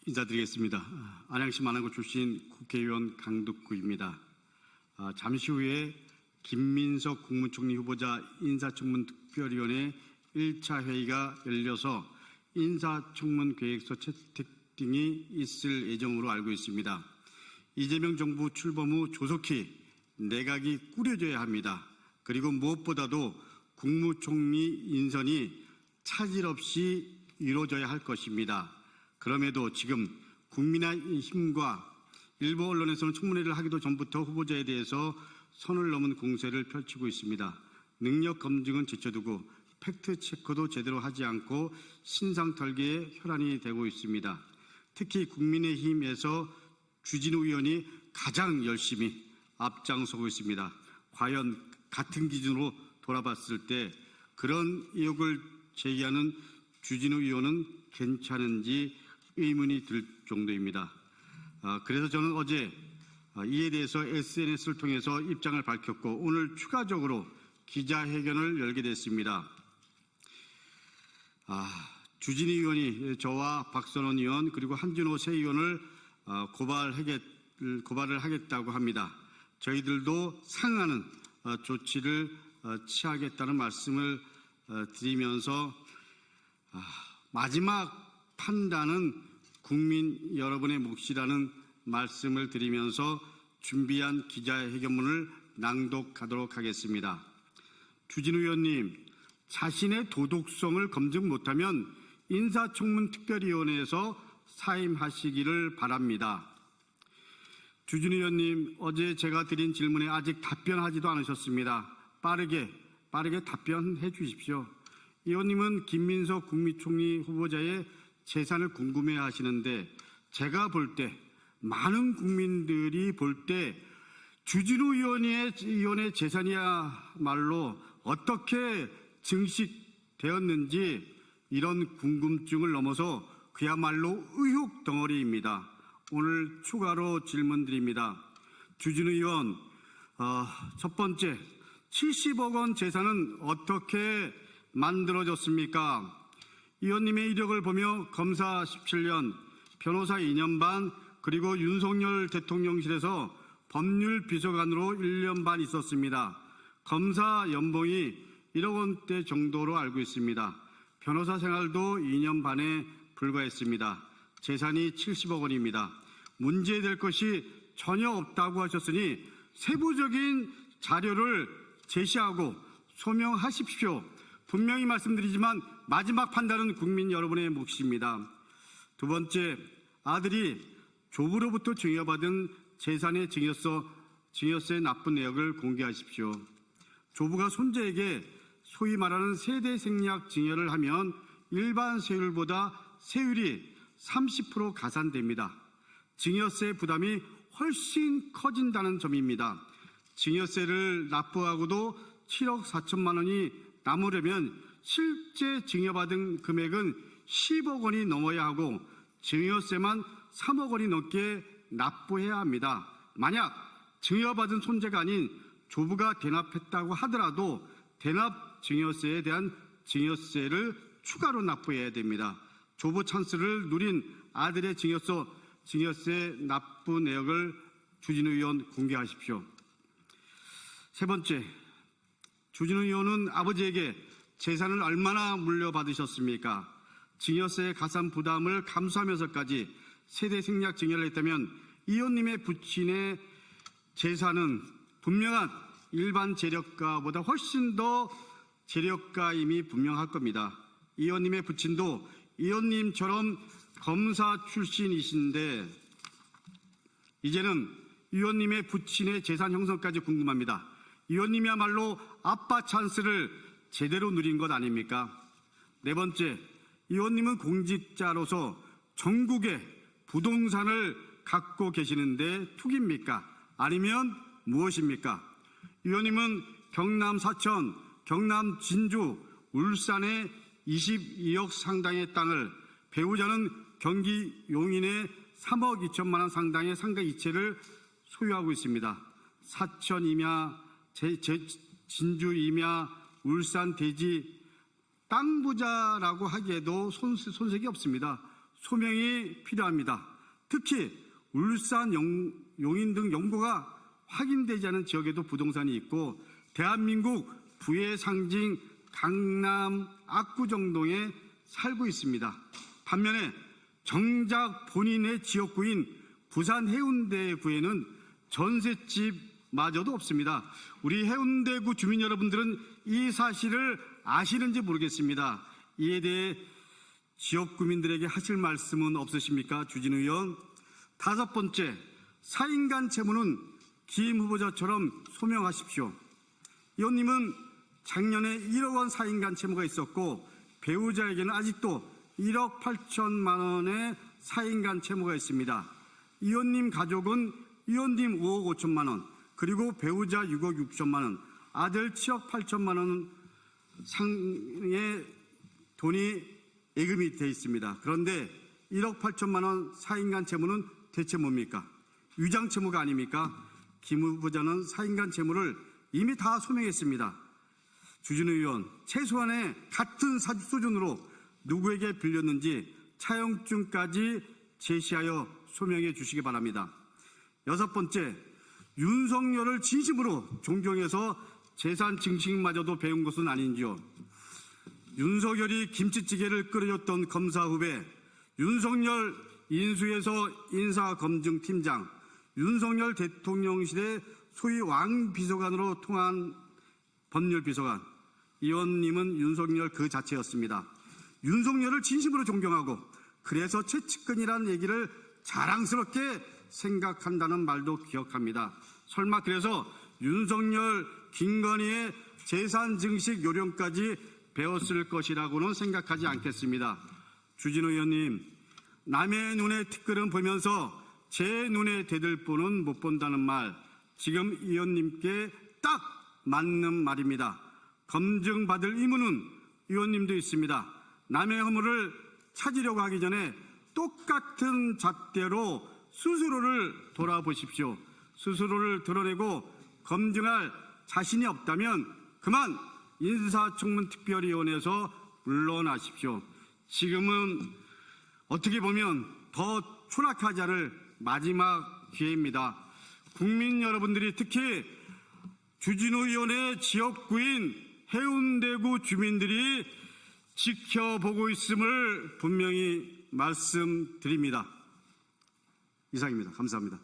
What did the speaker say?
인사드리겠습니다. 안양시 만안구 출신 국회의원 강덕구입니다. 잠시 후에 김민석 국무총리 후보자 인사청문 특별위원회 1차 회의가 열려서 인사청문 계획서 채택 등이 있을 예정으로 알고 있습니다. 이재명 정부 출범 후 조속히 내각이 꾸려져야 합니다. 그리고 무엇보다도 국무총리 인선이 차질 없이 이루어져야 할 것입니다. 그럼에도 지금 국민의힘과 일부 언론에서는 청문회를 하기도 전부터 후보자에 대해서 선을 넘은 공세를 펼치고 있습니다. 능력 검증은 제쳐두고 팩트체크도 제대로 하지 않고 신상털기에 혈안이 되고 있습니다. 특히 국민의힘에서 주진우 의원이 가장 열심히 앞장서고 있습니다. 과연 같은 기준으로 돌아봤을 때 그런 의혹을 제기하는 주진우 의원은 괜찮은지 의문이 들 정도입니다. 그래서 저는 어제 이에 대해서 SNS를 통해서 입장을 밝혔고 오늘 추가적으로 기자회견을 열게 됐습니다. 주진우 의원이 저와 박선원 의원 그리고 한준호 새 의원을 고발을 하겠다고 합니다. 저희들도 상응하는 조치를 취하겠다는 말씀을 드리면서 마지막 판단은 국민 여러분의 몫이라는 말씀을 드리면서 준비한 기자회견문을 낭독하도록 하겠습니다. 주진우 의원님, 자신의 도덕성을 검증 못하면 인사청문 특별위원회에서 사임하시기를 바랍니다. 주진우 의원님, 어제 제가 드린 질문에 아직 답변하지도 않으셨습니다. 빠르게 답변해 주십시오. 의원님은 김민석 국무총리 후보자의 재산을 궁금해 하시는데 제가 볼 때 많은 국민들이 볼 때 주진우 의원의 재산이야말로 어떻게 증식되었는지 이런 궁금증을 넘어서 그야말로 의혹 덩어리입니다. 오늘 추가로 질문드립니다. 주진우 의원, 첫 번째 70억 원 재산은 어떻게 만들어졌습니까? 의원님의 이력을 보며 검사 17년, 변호사 2년 반, 그리고 윤석열 대통령실에서 법률비서관으로 1년 반 있었습니다. 검사 연봉이 1억 원대 정도로 알고 있습니다. 변호사 생활도 2년 반에 불과했습니다. 재산이 70억 원입니다. 문제될 것이 전혀 없다고 하셨으니 세부적인 자료를 제시하고 소명하십시오. 분명히 말씀드리지만 마지막 판단은 국민 여러분의 몫입니다. 두 번째, 아들이 조부로부터 증여받은 재산의 증여세 납부 내역을 공개하십시오. 조부가 손자에게 소위 말하는 세대 생략 증여를 하면 일반 세율보다 세율이 30% 가산됩니다. 증여세 부담이 훨씬 커진다는 점입니다. 증여세를 납부하고도 7억 4천만 원이 남으려면 실제 증여받은 금액은 10억 원이 넘어야 하고 증여세만 3억 원이 넘게 납부해야 합니다. 만약 증여받은 손자가 아닌 조부가 대납했다고 하더라도 대납 증여세에 대한 증여세를 추가로 납부해야 됩니다. 조부 찬스를 누린 아들의 증여세 납부 내역을 주진우 의원 공개하십시오. 세 번째, 주진우 의원은 아버지에게 재산을 얼마나 물려받으셨습니까? 증여세 가산 부담을 감수하면서까지 세대 생략 증여를 했다면 의원님의 부친의 재산은 분명한 일반 재력가보다 훨씬 더 재력가임이 분명할 겁니다. 의원님의 부친도 의원님처럼 검사 출신이신데 이제는 의원님의 부친의 재산 형성까지 궁금합니다. 의원님이야말로 아빠 찬스를 제대로 누린 것 아닙니까? 네 번째, 의원님은 공직자로서 전국에 부동산을 갖고 계시는데 투기입니까? 아니면 무엇입니까? 의원님은 경남 사천, 경남 진주, 울산에 22억 상당의 땅을, 배우자는 경기 용인에 3억 2천만 원 상당의 상가 이체를 소유하고 있습니다. 사천 임야, 진주 임야, 울산 대지 땅 부자라고 하기에도 손색이 없습니다. 소명이 필요합니다. 특히 울산, 용인 등 연고가 확인되지 않은 지역에도 부동산이 있고 대한민국 부의 상징 강남 압구정동에 살고 있습니다. 반면에 정작 본인의 지역구인 부산 해운대구에는 전셋집마저도 없습니다. 우리 해운대구 주민 여러분들은 이 사실을 아시는지 모르겠습니다. 이에 대해 지역 구민들에게 하실 말씀은 없으십니까? 주진우 의원. 다섯 번째, 사인간 채무는 김 후보자처럼 소명하십시오. 의원님은 작년에 1억 원 사인간 채무가 있었고 배우자에게는 아직도 1억 8천만 원의 사인간 채무가 있습니다. 의원님 가족은 의원님 5억 5천만 원, 그리고 배우자 6억 6천만 원, 아들 7억 8천만 원 상의 돈이 예금이 되어 있습니다. 그런데 1억 8천만 원 사인간 채무는 대체 뭡니까? 위장 채무가 아닙니까? 김 후보자는 사인간 채무를 이미 다 소명했습니다. 주진우 의원, 최소한의 같은 수준으로 누구에게 빌렸는지 차용증까지 제시하여 소명해 주시기 바랍니다. 여섯 번째, 윤석열을 진심으로 존경해서 재산 증식마저도 배운 것은 아닌지요. 윤석열이 김치찌개를 끓여줬던 검사 후배, 윤석열 인수해서 인사검증팀장, 윤석열 대통령실의 소위 왕비서관으로 통한 법률비서관, 의원님은 윤석열 그 자체였습니다. 윤석열을 진심으로 존경하고 그래서 최측근이라는 얘기를 자랑스럽게 생각한다는 말도 기억합니다. 설마 그래서 윤석열, 김건희의 재산 증식 요령까지 배웠을 것이라고는 생각하지 않겠습니다. 주진우 의원님, 남의 눈에 티끌은 보면서 제 눈에 대들보는 못 본다는 말, 지금 의원님께 딱 맞는 말입니다. 검증받을 의무는 의원님도 있습니다. 남의 허물을 찾으려고 하기 전에 똑같은 잣대로 스스로를 돌아보십시오. 스스로를 드러내고 검증할 자신이 없다면 그만 인사청문특별위원회에서 물러나십시오. 지금은 어떻게 보면 더 추락하지 않을 마지막 기회입니다. 국민 여러분들이 특히 주진우 의원의 지역구인 해운대구 주민들이 지켜보고 있음을 분명히 말씀드립니다. 이상입니다. 감사합니다.